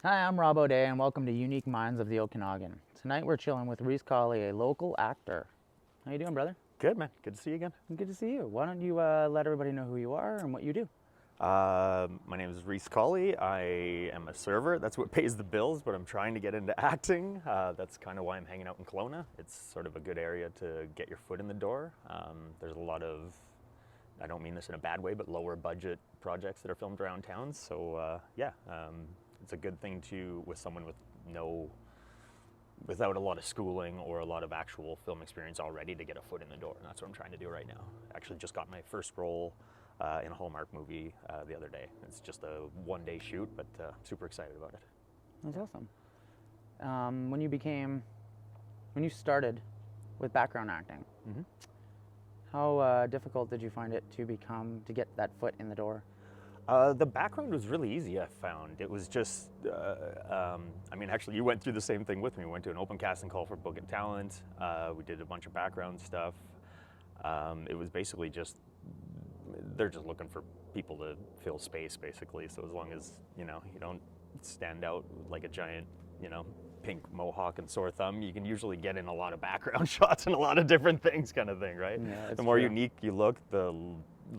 Hi, I'm Rob O'Day, and welcome to Unique Minds of the Okanagan. Tonight we're chilling with Rhys Cawley, a local actor. How you doing, brother? Good, man. Good to see you again. Good to see you. Why don't you let everybody know who you are and what you do? My name is Rhys Cawley. I am a server. That's what pays the bills, but I'm trying to get into acting. That's kind of why I'm hanging out in Kelowna. It's sort of a good area to get your foot in the door. There's a lot of, I don't mean this in a bad way, but lower budget projects that are filmed around town. So it's a good thing to, with someone without a lot of schooling or a lot of actual film experience already, to get a foot in the door. And that's what I'm trying to do right now. Actually just got my first role in a Hallmark movie the other day. It's just a one-day shoot, but super excited about it. That's awesome. When you started with background acting, how difficult did you find it to get that foot in the door? The background was really easy, I found. It was just, actually you went through the same thing with me. We went to an open casting call for Book and Talent. We did a bunch of background stuff. It was basically just, they're just looking for people to fill space, basically. So as long as, you don't stand out like a giant, pink mohawk and sore thumb, you can usually get in a lot of background shots and a lot of different things, kind of thing, right? Yeah, the more unique you look, the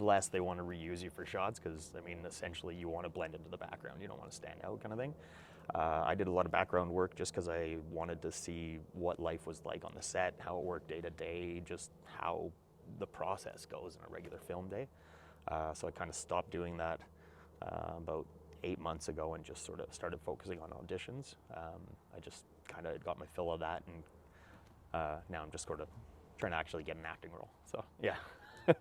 less they want to reuse you for shots, because essentially you want to blend into the background. You don't want to stand out, kind of thing. I did a lot of background work just because I wanted to see what life was like on the set, how it worked day to day, just how the process goes in a regular film day. So I kind of stopped doing that about 8 months ago and just sort of started focusing on auditions. I just kind of got my fill of that, and now I'm just sort of trying to actually get an acting role. So yeah. How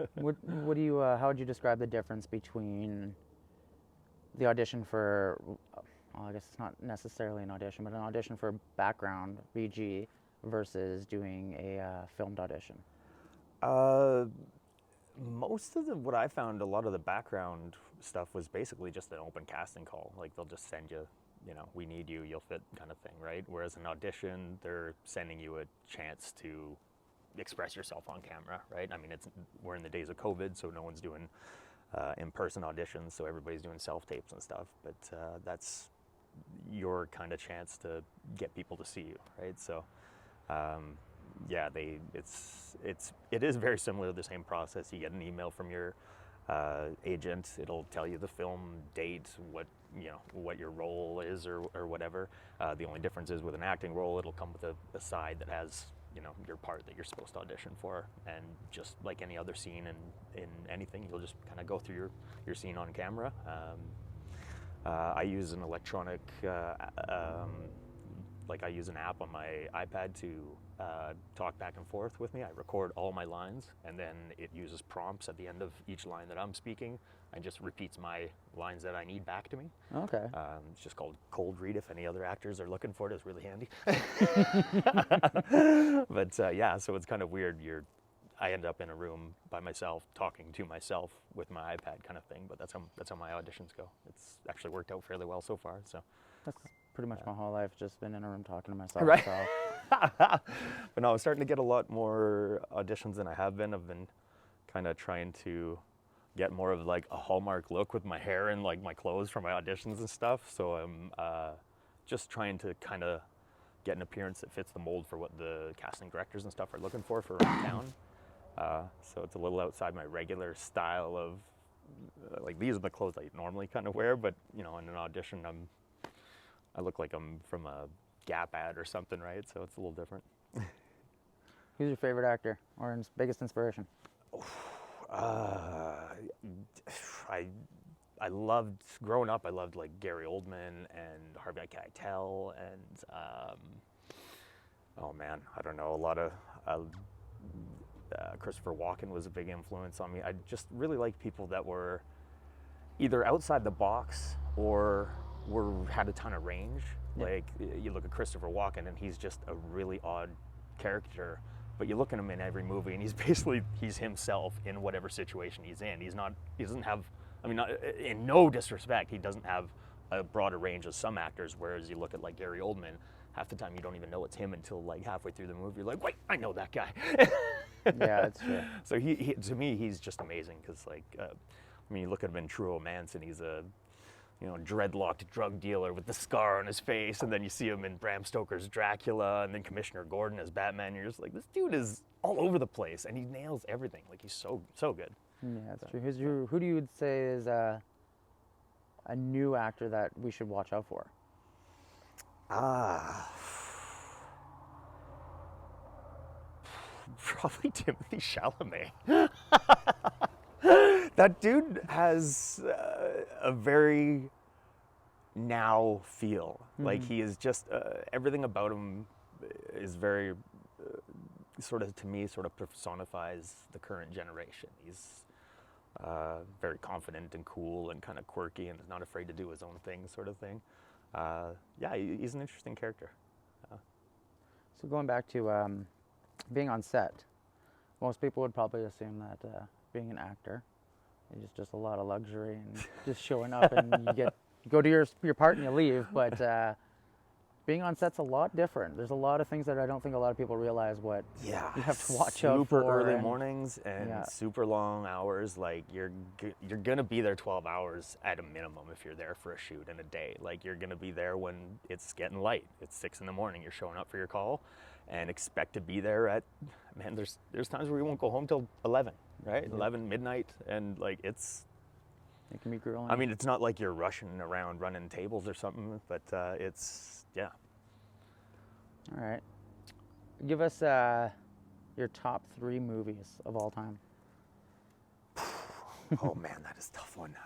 would you describe the difference between the audition for, well, I guess it's not necessarily an audition, but an audition for background BG versus doing a filmed audition? Most of what I found, a lot of the background stuff was basically just an open casting call. Like they'll just send you, we need you, you'll fit, kind of thing, right? Whereas an audition, they're sending you a chance to express yourself on camera, right? We're in the days of COVID, so no one's doing in-person auditions, so everybody's doing self-tapes and stuff, but that's your kind of chance to get people to see you, right? So it is very similar to the same process. You get an email from your agent. It'll tell you the film date, what your role is, or whatever. The only difference is with an acting role, it'll come with a side that has your part that you're supposed to audition for, and just like any other scene in anything, you'll just kind of go through your scene on camera. I use an electronic, I use an app on my iPad to talk back and forth with me. I record all my lines, and then it uses prompts at the end of each line that I'm speaking, and just repeats my lines that I need back to me. Okay. It's just called Cold Read. If any other actors are looking for it, it's really handy. But so it's kind of weird. I end up in a room by myself, talking to myself with my iPad, kind of thing. But that's how my auditions go. It's actually worked out fairly well so far. So That's pretty much my whole life, just been in a room talking to myself. right. So. But no, I'm starting to get a lot more auditions than I have been. I've been kind of trying to get more of like a Hallmark look with my hair and like my clothes for my auditions and stuff. So I'm just trying to kind of get an appearance that fits the mold for what the casting directors and stuff are looking for around town. So it's a little outside my regular style of like, these are the clothes I normally kind of wear, but in an audition I look like I'm from a Gap ad or something, right? So it's a little different. Who's your favorite actor or biggest inspiration? I loved, growing up, I loved like Gary Oldman and Harvey Keitel and oh man, I don't know, a lot of Christopher Walken was a big influence on me. I just really liked people that were either outside the box or had a ton of range. Yeah. Like you look at Christopher Walken and he's just a really odd character, but you look at him in every movie and he's himself in whatever situation he's in. He doesn't have, not, in no disrespect, he doesn't have a broader range as some actors, whereas you look at like Gary Oldman, half the time you don't even know it's him until like halfway through the movie. You're like, wait, I know that guy. Yeah, that's true. So he to me, he's just amazing because like, you look at him in True Romance and he's a you know, dreadlocked drug dealer with the scar on his face, and then you see him in Bram Stoker's Dracula, and then Commissioner Gordon as Batman. You're just like, this dude is all over the place, and he nails everything. Like, he's so good. Yeah, that's true. Who do you say is a new actor that we should watch out for? Probably Timothy Chalamet. That dude has a very now feel. Like, he is just everything about him is very sort of, to me, sort of personifies the current generation. He's very confident and cool and kind of quirky and is not afraid to do his own thing, sort of thing. Yeah, he's an interesting character. So going back to being on set, most people would probably assume that being an actor is just a lot of luxury and just showing up and you go to your part and you leave. But being on set's a lot different. There's a lot of things that I don't think a lot of people realize what you have to watch out for. Super early mornings and super long hours. Like, you're gonna be there 12 hours at a minimum if you're there for a shoot in a day. Like, you're gonna be there when it's getting light. It's 6 in the morning. You're showing up for your call, and expect to be there at, man, there's times where you won't go home till 11, right? 11 midnight, and like, it can be grueling. I mean, it's not like you're rushing around running tables or something, but it's, yeah. All right. Give us your top 3 movies of all time. Oh man, that is a tough one.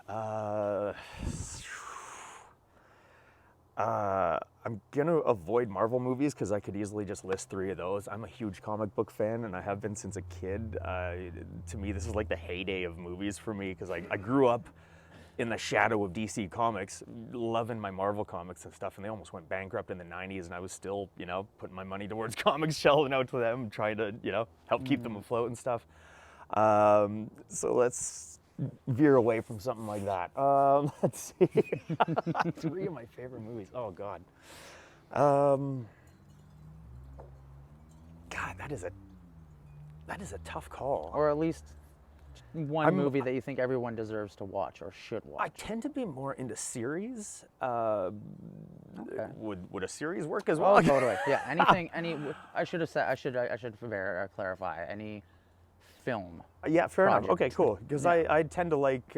I'm gonna avoid Marvel movies because I could easily just list 3 of those. I'm a huge comic book fan, and I have been since a kid. To me, this is like the heyday of movies for me, because I grew up in the shadow of DC Comics, loving my Marvel comics and stuff, and they almost went bankrupt in the 90s, and I was still, you know, putting my money towards comics, shelling out to them, trying to, you know, help keep them afloat and stuff. So let's veer away from something like that. Let's see. 3 of my favorite movies. Oh, God. God, that is a tough call. Or at least one movie that you think everyone deserves to watch or should watch. I tend to be more into series. Okay. Would a series work as well? Oh, totally. Yeah. I should have said. I should clarify. Any film. Yeah, fair enough. project. Okay, cool. Because I tend to like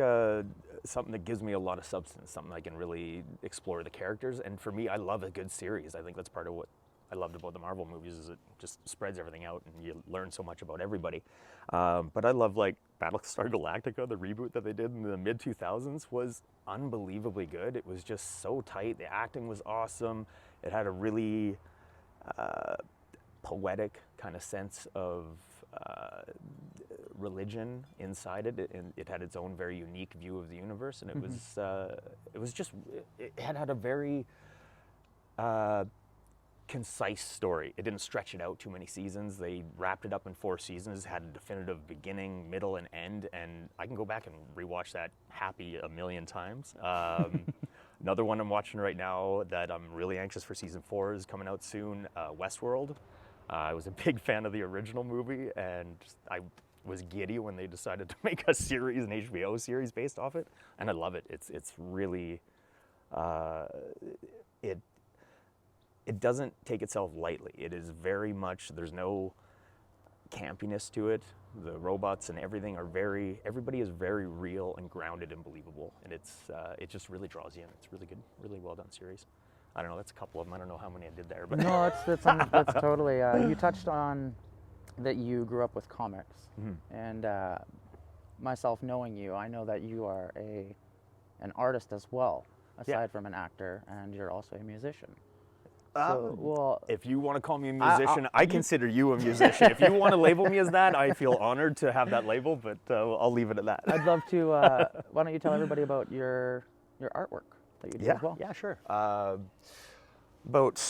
something that gives me a lot of substance, something I can really explore the characters. And for me, I love a good series. I think that's part of what I loved about the Marvel movies, is it just spreads everything out and you learn so much about everybody. But I love, like, Battlestar Galactica, the reboot that they did in the mid-2000s was unbelievably good. It was just so tight. The acting was awesome. It had a really poetic kind of sense of religion inside it, and it had its own very unique view of the universe. And it had a very concise story. It didn't stretch it out too many seasons. They wrapped it up in 4 seasons, had a definitive beginning, middle, and end, and I can go back and rewatch that happy a million times. Another one I'm watching right now that I'm really anxious for season 4 is coming out soon, Westworld. I was a big fan of the original movie, and I was giddy when they decided to make a series, an HBO series based off it, and I love it. It's really, it doesn't take itself lightly. It is very much, there's no campiness to it. The robots and everything everybody is very real and grounded and believable. And it just really draws you in. It's really good, really well done series. I don't know, that's a couple of them. I don't know how many I did there, but. No, that's totally, you touched on that you grew up with comics. And myself knowing you, I know that you are an artist as well, aside from an actor, and you're also a musician. So, if you want to call me a musician, I consider you a musician. If you want to label me as that, I feel honored to have that label, but I'll leave it at that. I'd love to, why don't you tell everybody about your artwork that you do as well? Yeah, sure. About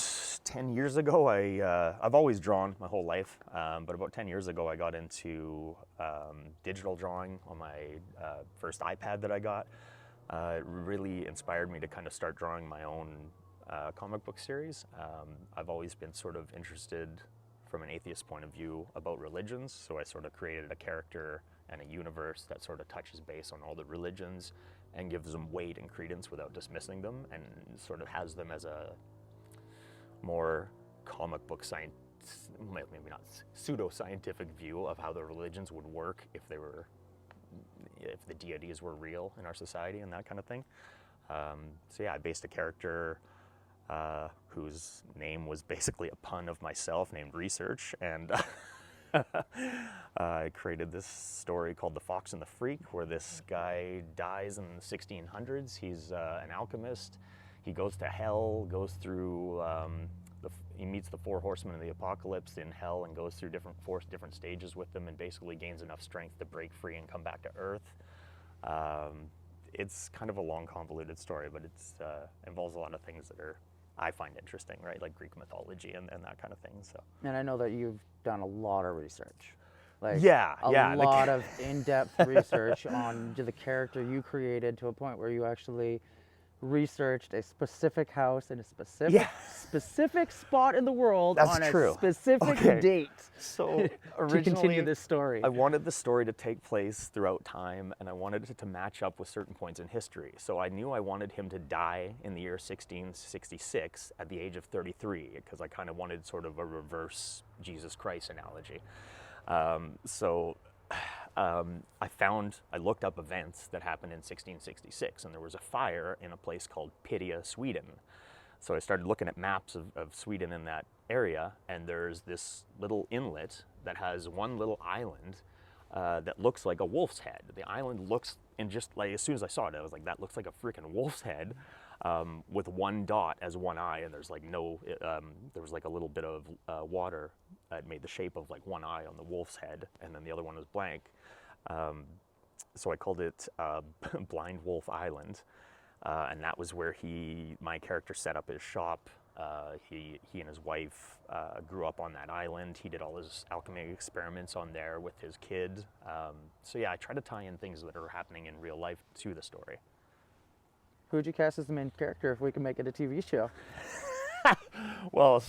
10 years ago, I've always drawn my whole life, but about 10 years ago, I got into digital drawing on my first iPad that I got. It really inspired me to kind of start drawing my own comic book series. I've always been sort of interested from an atheist point of view about religions, so I sort of created a character and a universe that sort of touches base on all the religions, and gives them weight and credence without dismissing them, and sort of has them as a more comic book science, maybe not pseudo-scientific view of how the religions would work if the deities were real in our society and that kind of thing. So yeah, I based a character whose name was basically a pun of myself, named Research, and I created this story called The Fox and the Freak, where this guy dies in the 1600s. He's an alchemist. He goes to hell, goes through, he meets the 4 horsemen of the apocalypse in hell and goes through four different stages with them, and basically gains enough strength to break free and come back to Earth. It's kind of a long, convoluted story, but it's involves a lot of things that I find interesting, right? Like Greek mythology and that kind of thing. So. And I know that you've done a lot of research. Like a lot of in-depth research on the character you created, to a point where you actually researched a specific house in a specific spot in the world on a specific date. So to originally, continue this story. I wanted the story to take place throughout time, and I wanted it to match up with certain points in history. So I knew I wanted him to die in the year 1666 at the age of 33, because I kind of wanted sort of a reverse Jesus Christ analogy. I looked up events that happened in 1666, and there was a fire in a place called Pidia, Sweden. So I started looking at maps of Sweden in that area, and there's this little inlet that has one little island that looks like a wolf's head. The island looks, and just like as soon as I saw it, I was like, that looks like a freaking wolf's head, with one dot as one eye, and there's like there was like a little bit of water that made the shape of like one eye on the wolf's head, and then the other one was blank. So I called it Blind Wolf Island, and that was where my character set up his shop. He and his wife grew up on that island. He did all his alchemy experiments on there with his kid. So yeah, I try to tie in things that are happening in real life to the story. Who would you cast as the main character if we could make it a TV show? Well,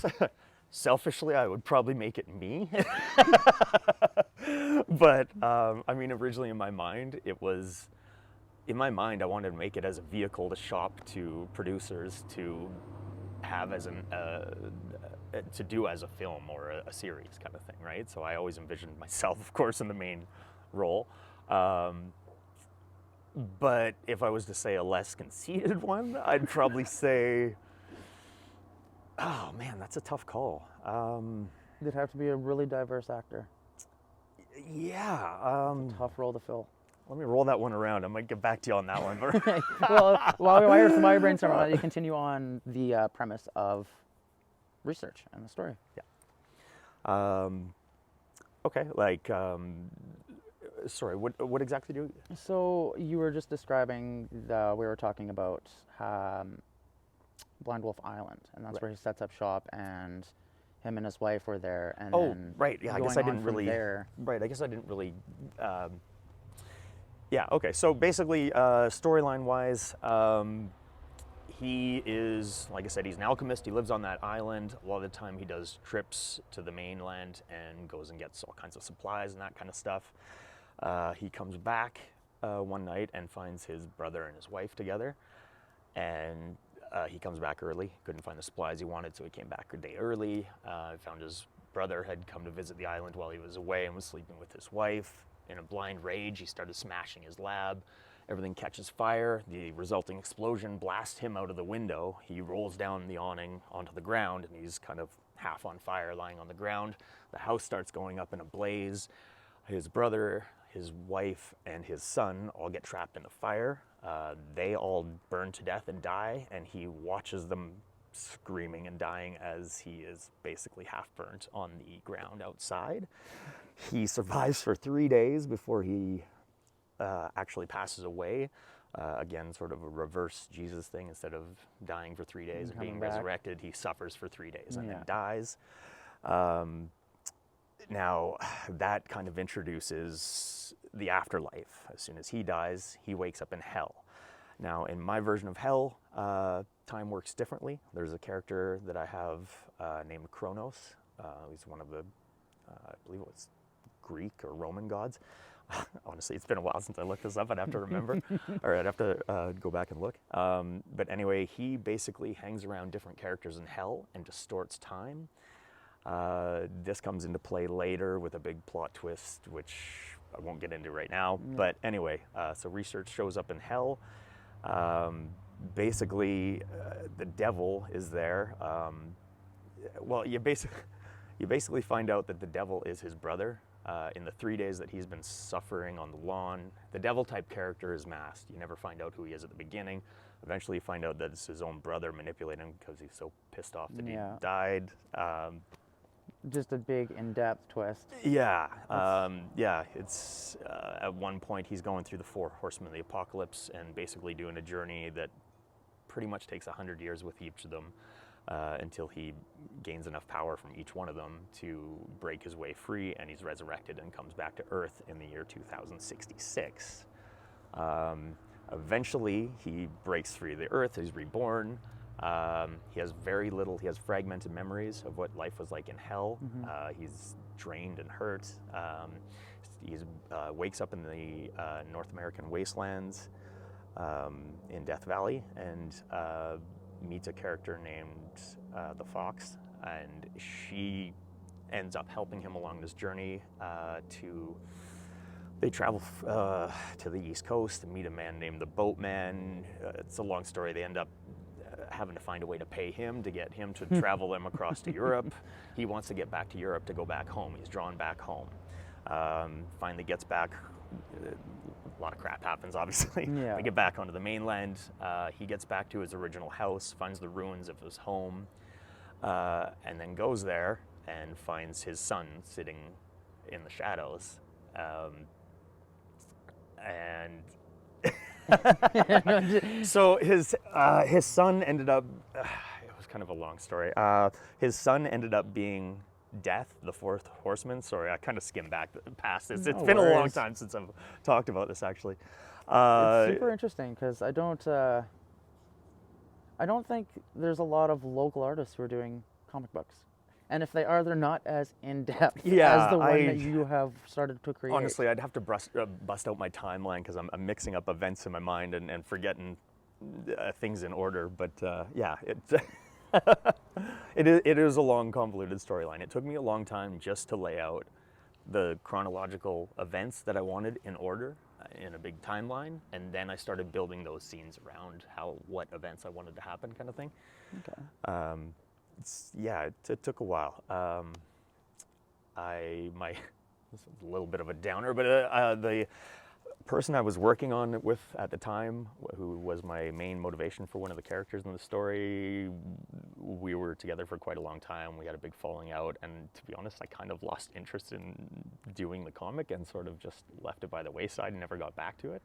selfishly, I would probably make it me. But I mean, originally in my mind, I wanted to make it as a vehicle to shop to producers to have as to do as a film or a series kind of thing, right? So I always envisioned myself, of course, in the main role. But if I was to say a less conceited one, I'd probably say, oh man, that's a tough call. It'd have to be a really diverse actor. Yeah. Tough role to fill. Let me roll that one around. I might get back to you on that one. Well, while you're brainstorming on it, you continue on the premise of research and the story. Yeah. Okay. Like, sorry. What exactly do you? So you were just describing we were talking about Blind Wolf Island, and that's where he sets up shop, and him and his wife were there. And then right. Yeah. I guess I didn't really. There. Right. I guess I didn't really. Yeah. Okay. So basically, storyline-wise, he is, like I said, he's an alchemist. He lives on that island. A lot of the time, he does trips to the mainland and goes and gets all kinds of supplies and that kind of stuff. He comes back one night and finds his brother and his wife together, and he comes back early. Couldn't find the supplies he wanted, so he came back a day early. Found his brother had come to visit the island while he was away and was sleeping with his wife. In a blind rage, he started smashing his lab. Everything catches fire. The resulting explosion blasts him out of the window. He rolls down the awning onto the ground, and he's kind of half on fire, lying on the ground. The house starts going up in a blaze. His brother, his wife, and his son all get trapped in the fire. They all burn to death and die, and he watches them screaming and dying as he is basically half burnt on the ground outside. He survives for 3 days before he actually passes away. Again, sort of a reverse Jesus thing. Instead of dying for 3 days and being resurrected, he suffers for 3 days and then dies. Now, that kind of introduces the afterlife. As soon as he dies, he wakes up in hell. Now, in my version of hell, time works differently. There's a character that I have named Kronos. He's one of the, I believe it was Greek or Roman gods. Honestly, it's been a while since I looked this up. I'd have to remember, or I'd have to go back and look. But anyway, he basically hangs around different characters in hell and distorts time. This comes into play later with a big plot twist, which I won't get into right now. But anyway, so research shows up in hell. Basically, the devil is there. Well, you basically find out that the devil is his brother. In the 3 days that he's been suffering on the lawn, the devil-type character is masked. You never find out who he is at the beginning. Eventually, you find out that it's his own brother manipulating him because he's so pissed off that he died. Just a big in-depth twist. Yeah, it's at one point he's going through the 4 horsemen of the apocalypse and basically doing a journey that pretty much takes 100 years with each of them until he gains enough power from each one of them to break his way free, and he's resurrected and comes back to Earth in the year 2066. Eventually, he breaks free of the Earth, he's reborn. He has he has fragmented memories of what life was like in hell. He's drained and hurt. He wakes up in the North American wastelands in Death Valley and meets a character named the Fox, and she ends up helping him along this journey they travel to the East Coast to meet a man named the Boatman. It's a long story. They end up having to find a way to pay him to get him to travel them across to Europe. He wants to get back to Europe to go back home. He's drawn back home. Finally gets back. A lot of crap happens, obviously. Yeah. They get back onto the mainland. He gets back to his original house, finds the ruins of his home, and then goes there and finds his son sitting in the shadows. So his son ended up, it was kind of a long story. His son ended up being Death, the 4th horseman. Sorry, I kind of skimmed back past this. It's been a long time since I've talked about this, actually. It's super interesting because I don't think there's a lot of local artists who are doing comic books. And if they are, they're not as in-depth as the one that you have started to create. Honestly, I'd have to bust out my timeline because I'm mixing up events in my mind and forgetting things in order. But yeah, it is a long, convoluted storyline. It took me a long time just to lay out the chronological events that I wanted in order in a big timeline, and then I started building those scenes around what events I wanted to happen, kind of thing. Okay. It took a while. This is a little bit of a downer, but the person I was working on with at the time, who was my main motivation for one of the characters in the story, we were together for quite a long time. We had a big falling out, and to be honest, I kind of lost interest in doing the comic and sort of just left it by the wayside and never got back to it,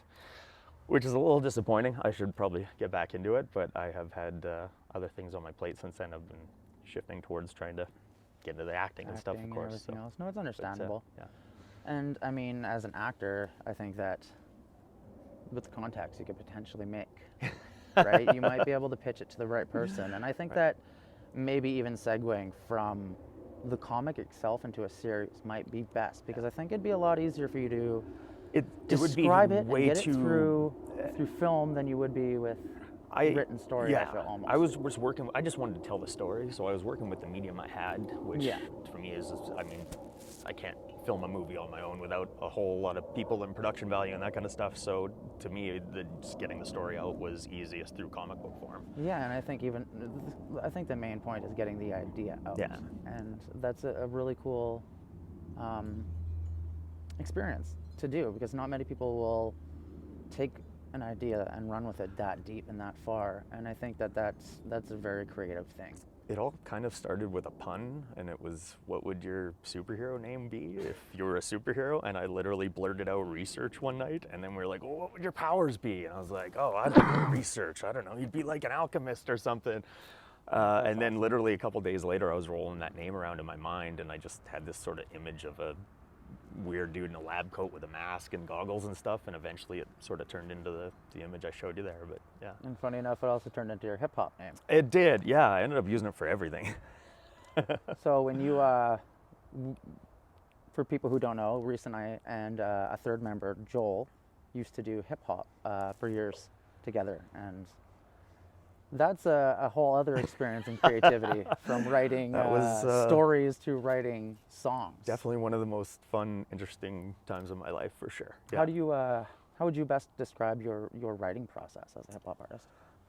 which is a little disappointing. I should probably get back into it, but I have had other things on my plate since then. I've been shifting towards trying to get into the acting and stuff, of course. And else. No, it's understandable. But, And I mean, as an actor, I think that with the contacts you could potentially make, right? You might be able to pitch it to the right person. And I think that maybe even segueing from the comic itself into a series might be best, because I think it'd be a lot easier for you to describe it and get it through film than you would be with written story. I feel almost. I just wanted to tell the story, so I was working with the medium I had, which for me is, I mean, I can't film a movie on my own without a whole lot of people and production value and that kind of stuff. So to me, just getting the story out was easiest through comic book form. Yeah, and I think the main point is getting the idea out. Yeah. And that's a really cool experience to do, because not many people will take an idea and run with it that deep and that far. And I think that's a very creative thing. It all kind of started with a pun, and it was, what would your superhero name be if you were a superhero? And I literally blurted out research one night, and then we were like, well, what would your powers be? And I was like, oh, I don't know, research, I don't know, you'd be like an alchemist or something. And then literally a couple days later, I was rolling that name around in my mind, and I just had this sort of image of a weird dude in a lab coat with a mask and goggles and stuff, and eventually it sort of turned into the image I showed you there. But yeah. And funny enough, it also turned into your hip hop name. It did, yeah. I ended up using it for everything. So when you for people who don't know, Rhys and I and a third member, Joel, used to do hip hop for years together, and that's a whole other experience in creativity, from writing That was, stories to writing songs. Definitely one of the most fun, interesting times of my life, for sure. How do you how would you best describe your writing process as a hip hop artist?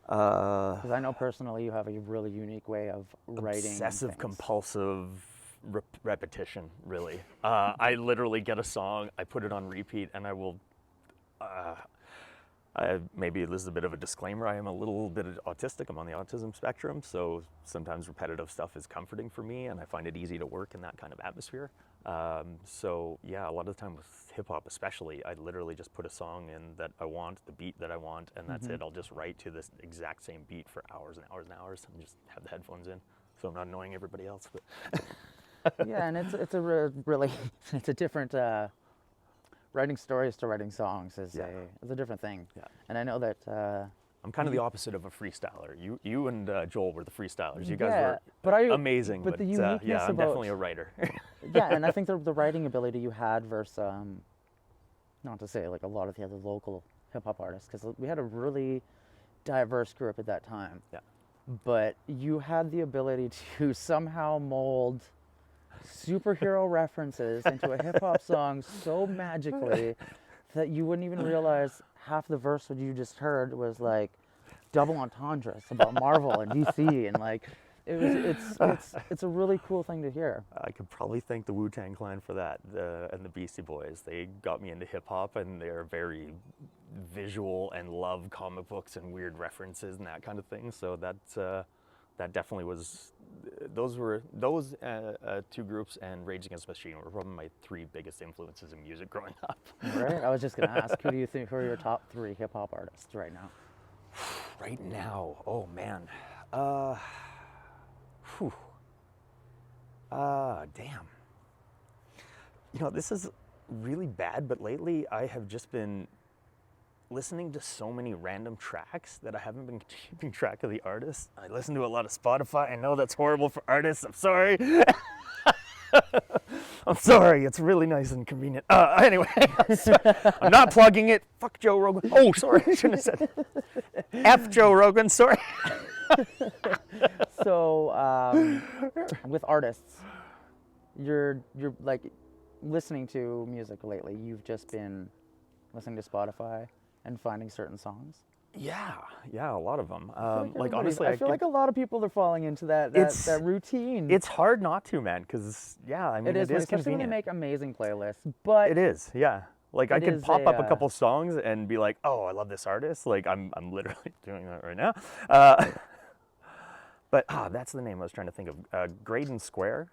Because I know personally you have a really unique way of writing. Obsessive things. compulsive repetition, really. I literally get a song, I put it on repeat, and I will. Maybe this is a bit of a disclaimer. I am a little bit autistic. I'm on the autism spectrum, so sometimes repetitive stuff is comforting for me, and I find it easy to work in that kind of atmosphere. So yeah, a lot of the time with hip hop especially, I literally just put a song in that I want, the beat that I want, and that's it. I'll just write to this exact same beat for hours and hours and hours, and just have the headphones in, so I'm not annoying everybody else. But Yeah, and it's a really it's a different writing stories to writing songs is a different thing. Yeah. And I know that I'm kind of the opposite of a freestyler. You and Joel were the freestylers. You guys yeah, were but amazing. but the yeah, uniqueness I'm about- definitely a writer. yeah, and I think the writing ability you had versus not to say like a lot of the other local hip hop artists, because we had a really diverse group at that time. Yeah. But you had the ability to somehow mold superhero references into a hip hop song so magically that you wouldn't even realize half the verse that you just heard was like double entendres about Marvel and DC, and like it's a really cool thing to hear. I could probably thank the Wu-Tang Clan for that, and the Beastie Boys. They got me into hip hop, and they're very visual and love comic books and weird references and that kind of thing. So that definitely was. Those two groups and Rage Against the Machine were probably my three biggest influences in music growing up. Right? I was just gonna ask, who do you think who are your top three hip hop artists right now? Right now, oh man, damn. You know, this is really bad, but lately I have just been listening to so many random tracks that I haven't been keeping track of the artists. I listen to a lot of Spotify. I know that's horrible for artists. I'm sorry. I'm sorry. It's really nice and convenient. Anyway, I'm not plugging it. Fuck Joe Rogan. Oh, sorry. I shouldn't have said it. F Joe Rogan. Sorry. So with artists, you're like listening to music lately. You've just been listening to Spotify and finding certain songs. Yeah, a lot of them. Like honestly, I feel like a lot of people are falling into that routine. It's hard not to, man, because I mean, it is especially when they convenient. make amazing playlists. But It is, yeah. Like I It could is pop up a a, couple songs and be like, oh, I love this artist. Like I'm literally doing that right now. But that's the name I was trying to think of. Graydon Square.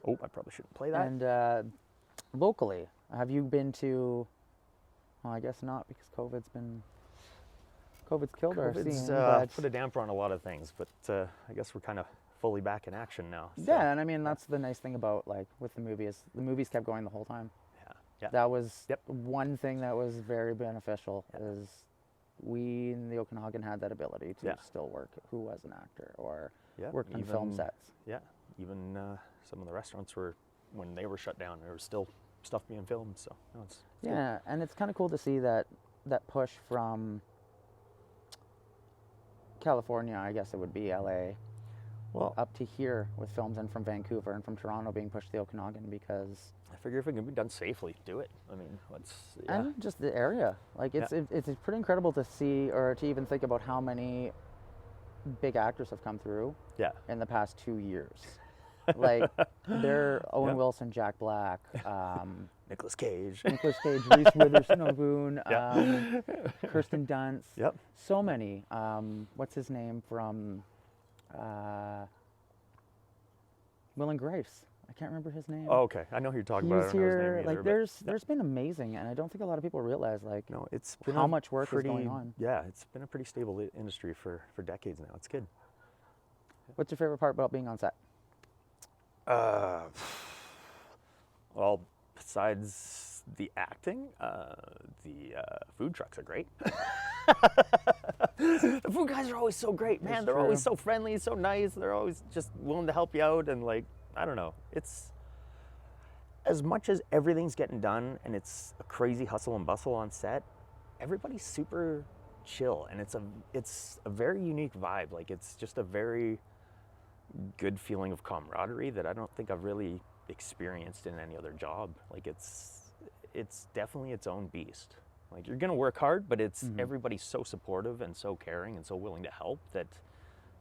Oh, I probably shouldn't play that. And locally, have you been to? Well, I guess not, because COVID's killed our COVID's scene. But put a damper on a lot of things, but I guess we're kind of fully back in action now. So. yeah, and I mean that's the nice thing about like with the movies. The movies kept going the whole time. Yeah. That was Yep. one thing that was very beneficial. Is we in the Okanagan had that ability to still work. Who was an actor or worked on film sets. Yeah, even some of the restaurants were, when they were shut down, there was still stuff being filmed. So no, it's Yeah, and it's kind of cool to see that push from California, I guess it would be LA, well, up to here with films, and from Vancouver and from Toronto being pushed to the Okanagan, because I figure if it can be done safely, do it. I mean, and just the area, like it's pretty incredible to see, or to even think about how many big actors have come through in the past 2 years. Like they're Owen Wilson, Jack Black, Nicolas Cage, Reese Witherspoon, Kirsten Dunst. Yep. So many. What's his name from Will and Grace? I can't remember his name. Oh, okay. I know who you're talking He about. was I don't know his here. name Like either, there's been amazing, and I don't think a lot of people realize like no, it's been how a much work pretty, is going on. Yeah, it's been a pretty stable industry for decades now. It's good. What's your favorite part about being on set? Well, besides the acting, the food trucks are great. The food guys are always so great, man. That's They're always true. so friendly, so nice. They're always just willing to help you out, and like, I don't know. It's as much as everything's getting done and it's a crazy hustle and bustle on set, everybody's super chill, and it's a very unique vibe. Like, it's just a very good feeling of camaraderie that I don't think I've really experienced in any other job. Like, it's definitely its own beast. Like, you're gonna work hard, but it's everybody's so supportive and so caring and so willing to help that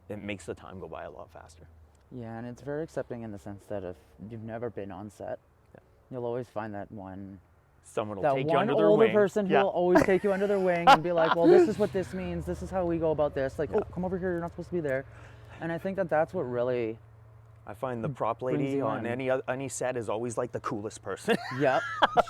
it makes the time go by a lot faster. Yeah, and it's very accepting in the sense that if you've never been on set, you'll always find that one Someone will take you under older their wing. person who will always take you under their wing and be like, well, this is what this means. This is how we go about this. Like, oh, come over here. You're not supposed to be there. And I think that that's what really... I find the prop lady on any set is always like the coolest person. Yep.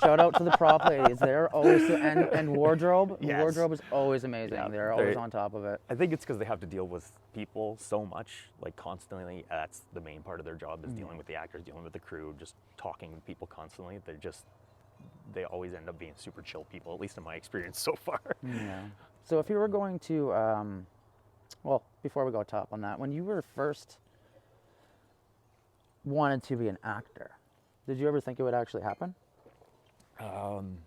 Shout out to the prop ladies. They're always... And wardrobe. Yes. Wardrobe is always amazing. Yeah, they're always on top of it. I think it's because they have to deal with people so much, like constantly. That's the main part of their job, is dealing with the actors, dealing with the crew, just talking with people constantly. They always end up being super chill people, at least in my experience so far. Yeah. So if you were going to, well, before we go top on that, when you were first wanted to be an actor, did you ever think it would actually happen? If I'm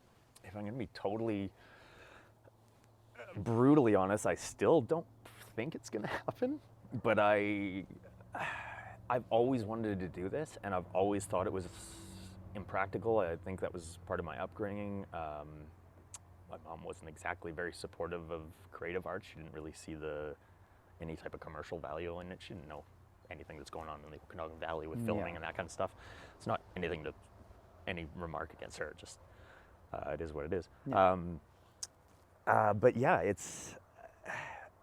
going to be totally brutally honest, I still don't think it's going to happen. But I've always wanted to do this, and I've always thought it was impractical. I think that was part of my upbringing. My mom wasn't exactly very supportive of creative art. She didn't really see any type of commercial value in it. She didn't know anything that's going on in the Okanagan Valley with filming and that kind of stuff. It's not any remark against her. Just it is what it is. Yeah. But yeah,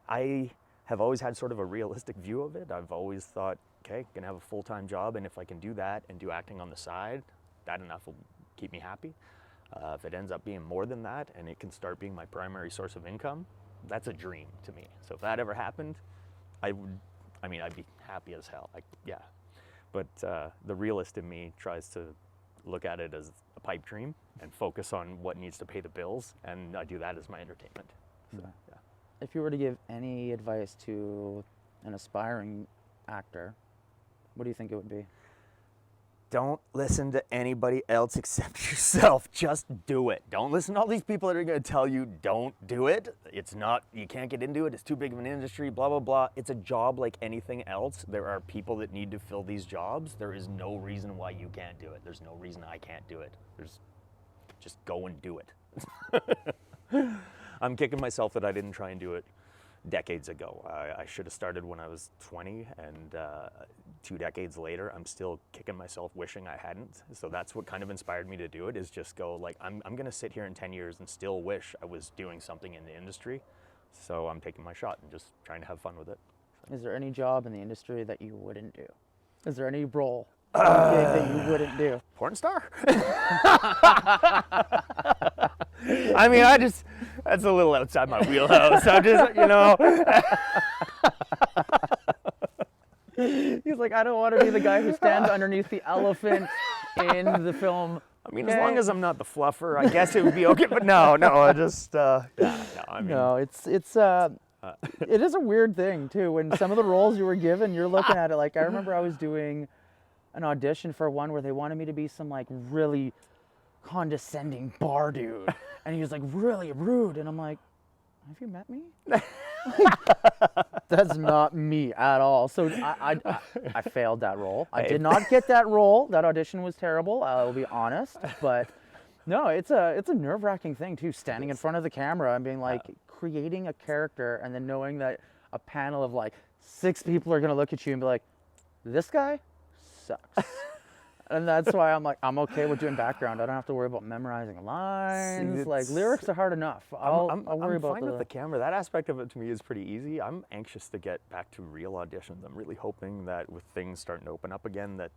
I have always had sort of a realistic view of it. I've always thought, okay, gonna have a full-time job, and if I can do that and do acting on the side, that enough will keep me happy. If it ends up being more than that and it can start being my primary source of income, that's a dream to me. So if that ever happened, I'd be happy as hell. But the realist in me tries to look at it as a pipe dream and focus on what needs to pay the bills, and I do that as my entertainment. So, yeah. If you were to give any advice to an aspiring actor, what do you think it would be? Don't listen to anybody else except yourself. Just do it. Don't listen to all these people that are going to tell you don't do it. You can't get into it. It's too big of an industry, blah, blah, blah. It's a job like anything else. There are people that need to fill these jobs. There is no reason why you can't do it. There's no reason I can't do it. Just go and do it. I'm kicking myself that I didn't try and do it decades ago. I should have started when I was 20, and 2 decades later, I'm still kicking myself wishing I hadn't. So that's what kind of inspired me to do it, is just go like, I'm going to sit here in 10 years and still wish I was doing something in the industry. So I'm taking my shot and just trying to have fun with it. Is there any job in the industry that you wouldn't do? Is there any role that you wouldn't do? Porn star? That's a little outside my wheelhouse. I'm just, He's like, I don't want to be the guy who stands underneath the elephant in the film. As long as I'm not the fluffer, I guess it would be okay. But no, it is a weird thing too. When some of the roles you were given, you're looking at it like, I remember I was doing an audition for one where they wanted me to be some like really condescending bar dude, and he was like really rude, and I'm like, have you met me? That's not me at all. So I failed that role. I did not get that role. That audition was terrible. I will be honest, but no, it's a nerve-wracking thing too, standing in front of the camera and being like creating a character, and then knowing that a panel of like 6 people are gonna look at you and be like, this guy sucks. And that's why I'm like, I'm okay with doing background. I don't have to worry about memorizing lines. Like, lyrics are hard enough. I'll worry about with the camera. That aspect of it to me is pretty easy. I'm anxious to get back to real auditions. I'm really hoping that with things starting to open up again, that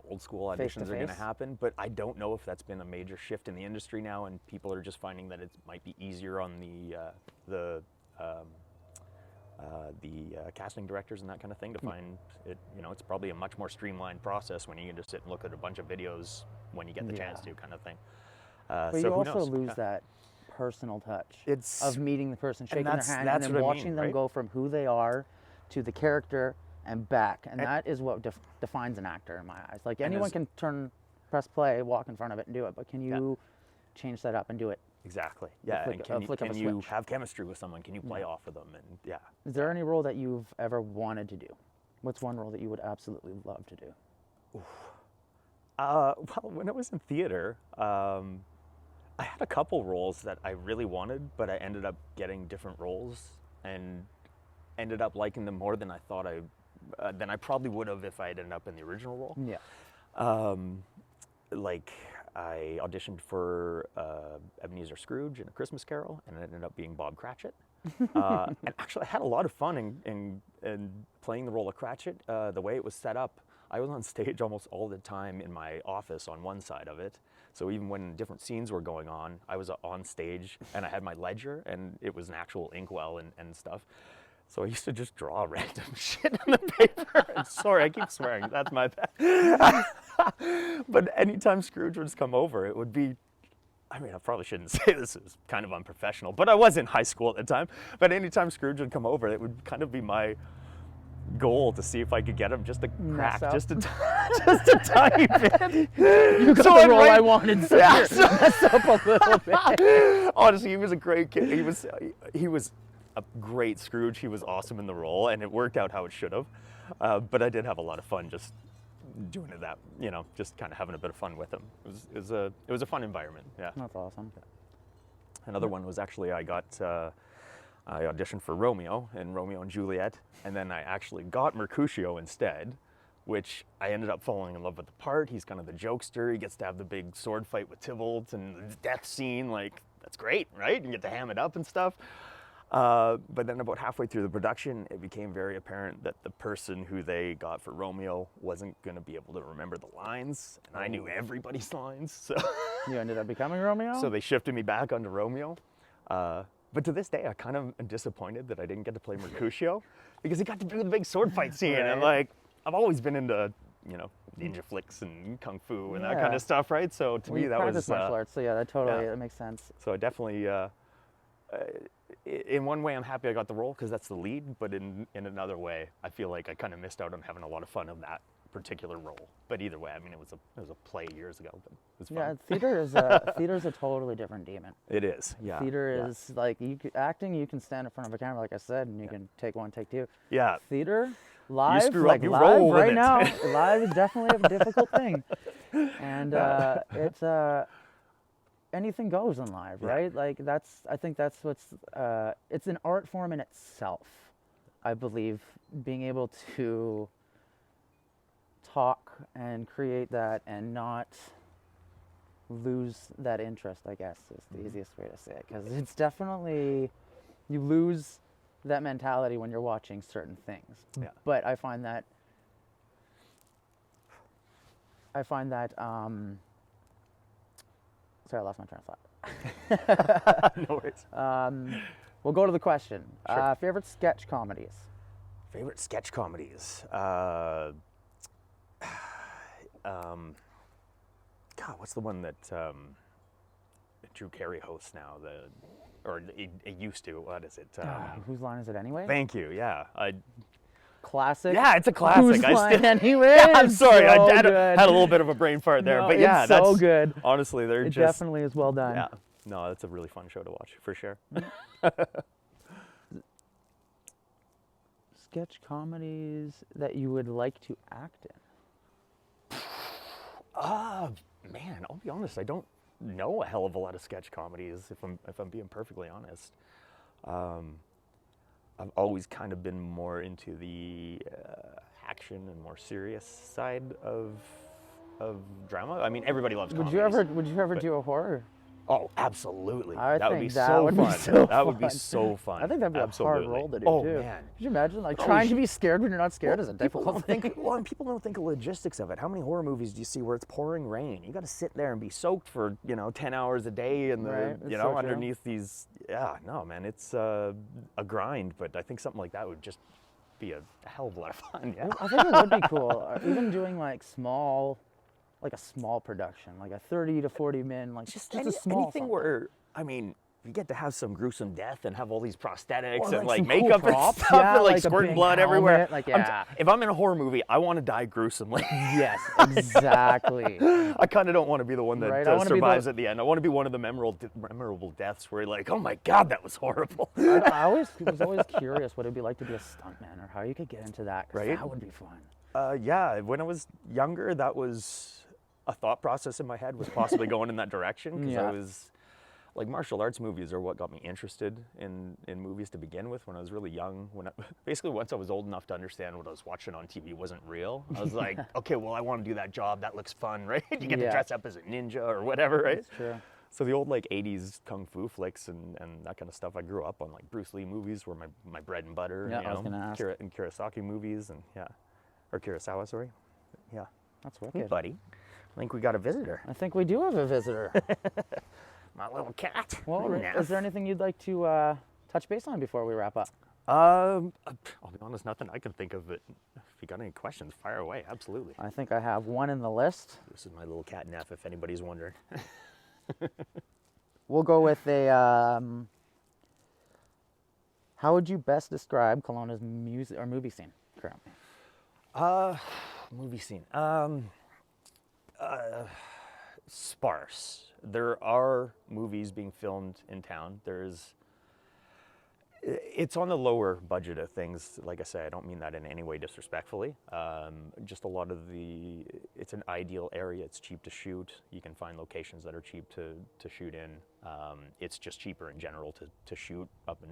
old school auditions are going to happen. But I don't know if that's been a major shift in the industry now, and people are just finding that it might be easier on the casting directors and that kind of thing to find it. It's probably a much more streamlined process when you can just sit and look at a bunch of videos when you get the chance to, kind of thing. But so you who also knows? lose that personal touch Of meeting the person, shaking their hand, that's and then what I watching mean, them right? go from who they are to the character and back. And that is what defines an actor in my eyes. Like, anyone can turn press play, walk in front of it, and do it. But can you change that up and do it? Exactly. Yeah. flick- And flick of a can you switch. have chemistry with someone? Can you play off of them? And yeah. Is there any role that you've ever wanted to do? What's one role that you would absolutely love to do? Well, when I was in theater, I had a couple roles that I really wanted, but I ended up getting different roles and ended up liking them more than I thought than I probably would have if I had ended up in the original role. Yeah. Like I auditioned for Ebenezer Scrooge in A Christmas Carol, and it ended up being Bob Cratchit. And actually, I had a lot of fun in playing the role of Cratchit. The way it was set up, I was on stage almost all the time in my office on one side of it. So even when different scenes were going on, I was on stage and I had my ledger, and it was an actual inkwell and stuff. So I used to just draw random shit on the paper. And sorry, I keep swearing. That's my bad. But anytime Scrooge would come over, it would be, I mean, I probably shouldn't say this, is kind of unprofessional, but I was in high school at the time. But anytime Scrooge would come over, it would kind of be my goal to see if I could get him just to crack up. just a tiny bit. You got So the I'd role write- I wanted, so Yeah, here, mess up a little bit. Honestly, he was a great kid. He was a great Scrooge. He was awesome in the role, and it worked out how it should have. But I did have a lot of fun just doing it that, just kind of having a bit of fun with him. It was a fun environment. Yeah. That's awesome. Another one was actually I auditioned for Romeo in Romeo and Juliet, and then I actually got Mercutio instead, which I ended up falling in love with the part. He's kind of the jokester. He gets to have the big sword fight with Tybalt and the death scene. Like, that's great, right? You get to ham it up and stuff. But then about halfway through the production, it became very apparent that the person who they got for Romeo wasn't going to be able to remember the lines, and I knew everybody's lines. So, You ended up becoming Romeo? so they shifted me back onto Romeo. But to this day, I kind of am disappointed that I didn't get to play Mercutio, because he got to do the big sword fight scene, and Right. I've always been into, ninja flicks and kung fu and that kind Yeah. of stuff, right? So to Well, me, you that practice was martial arts, so yeah, that makes sense. so I definitely, in one way, I'm happy I got the role because that's the lead. But in another way, I feel like I kind of missed out on having a lot of fun of that particular role. But either way, I mean, it was a play years ago, but it was fun. Yeah, theater's a totally different demon. It is. Yeah. Theater is like acting. You can stand in front of a camera, like I said, and you can take one, take two. Yeah. Theater, live, screw like up, you live roll with right it. now. Live is definitely a difficult thing, and it's anything goes in live, Yeah. right? Like I think that's what's it's an art form in itself. I believe being able to talk and create that and not lose that interest, I guess, is the easiest way to say it, because it's definitely, you lose that mentality when you're watching certain things. Yeah. But I find that sorry, I lost my train of thought. No worries. We'll go to the question. Sure. Favorite sketch comedies? Favorite sketch comedies. God, what's the one that Drew Carey hosts now? It used to. What is it? Whose line is it anyway? Thank you. Yeah. Classic. Yeah, it's a classic. Whose I line still, anyway? yeah, I'm sorry. So I had good. a little bit of a brain fart there, No, but yeah, it's so that's good. Honestly, they're It just definitely is well done. yeah. No, that's a really fun show to watch for sure. Sketch comedies that you would like to act in? Man, I'll be honest. I don't know a hell of a lot of sketch comedies. If I'm being perfectly honest, I've always kind of been more into the action and more serious side of drama. I mean, everybody loves comedies. Would you ever do a horror? Oh, absolutely. I that would think be that so would be fun. so That would be fun. so fun. I think that'd be Absolutely. a hard role to do Oh, too. man. Could you imagine like Oh, trying to be scared when you're not scared is a People difficult don't thing. think, well, and people don't think the logistics of it. How many horror movies do you see where it's pouring rain? You got to sit there and be soaked for 10 hours a day, and Right, it's so true. underneath these. Yeah, no, man, it's a grind. But I think something like that would just be a hell of a lot of fun. Yeah. I think it would be cool. Even doing like a small production, like a 30 to 40 min, like just a small anything something. where, I mean, you get to have some gruesome death and have all these prosthetics Or, and like, like some cool makeup props. and stuff Yeah, and like like a squirting big blood everywhere. helmet, like, yeah. If I'm in a horror movie, I want to die gruesomely. Yes, exactly. I kind of don't want to be the one that Right, I wanna be the- survives at the end. I want to be one of the memorable deaths where you're like, oh my God, that was horrible. I was always curious what it'd be like to be a stuntman or how you could get into that. 'Cause Right? that would be fun. Yeah, when I was younger, that was a thought process in my head, was possibly going in that direction, because Yeah. I was like, martial arts movies are what got me interested in movies to begin with when I was really young. Basically once I was old enough to understand what I was watching on TV wasn't real, I was like, okay, well, I want to do that job. That looks fun, right? You get to Yeah. dress up as a ninja or whatever, right? That's true. So the old like 80s kung fu flicks and that kind of stuff, I grew up on, like Bruce Lee movies were my bread and butter. Yeah, you I was know, gonna ask. And Kurosawa movies, and yeah, or Kurosawa, sorry. Yeah. That's Hey, wicked. buddy. I think we got a visitor. I think we do have a visitor. My little cat. Well, Neff. is there anything you'd like to touch base on before we wrap up? I'll be honest, nothing I can think of, but if you got any questions, fire away. Absolutely. I think I have one in the list. This is my little cat Neff, if anybody's wondering. We'll go with a. How would you best describe Kelowna's music or movie scene currently? Movie scene. Sparse. There are movies being filmed in town. It's on the lower budget of things. Like I say, I don't mean that in any way disrespectfully. Just a lot of it's an ideal area. It's cheap to shoot. You can find locations that are cheap to shoot in. It's just cheaper in general to shoot up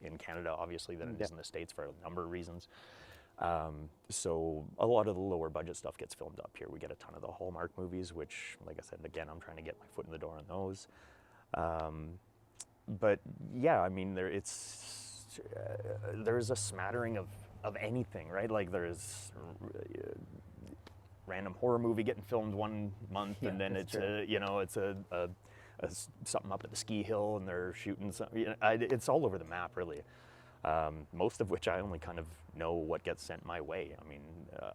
in Canada, obviously, than it is in the States for a number of reasons. So a lot of the lower budget stuff gets filmed up here. We get a ton of the Hallmark movies, which, like I said, again, I'm trying to get my foot in the door on those. But yeah, I mean, there's a smattering of anything, right? Like there's random horror movie getting filmed one month, and then it's something up at the ski hill, and they're shooting something. It's all over the map, really. Most of which I only kind of know what gets sent my way. I mean,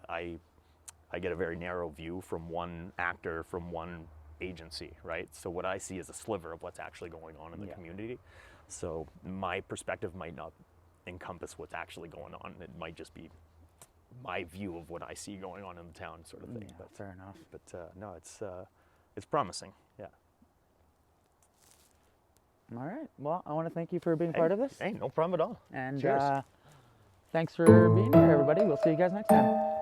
I get a very narrow view from one actor, from one agency, right? So what I see is a sliver of what's actually going on in the community. So my perspective might not encompass what's actually going on. It might just be my view of what I see going on in the town, sort of thing. Yeah, fair enough. But no, it's promising. Yeah. All right. Well, I want to thank you for being part of this. Hey, no problem at all. And Cheers. thanks for being here, everybody. We'll see you guys next time.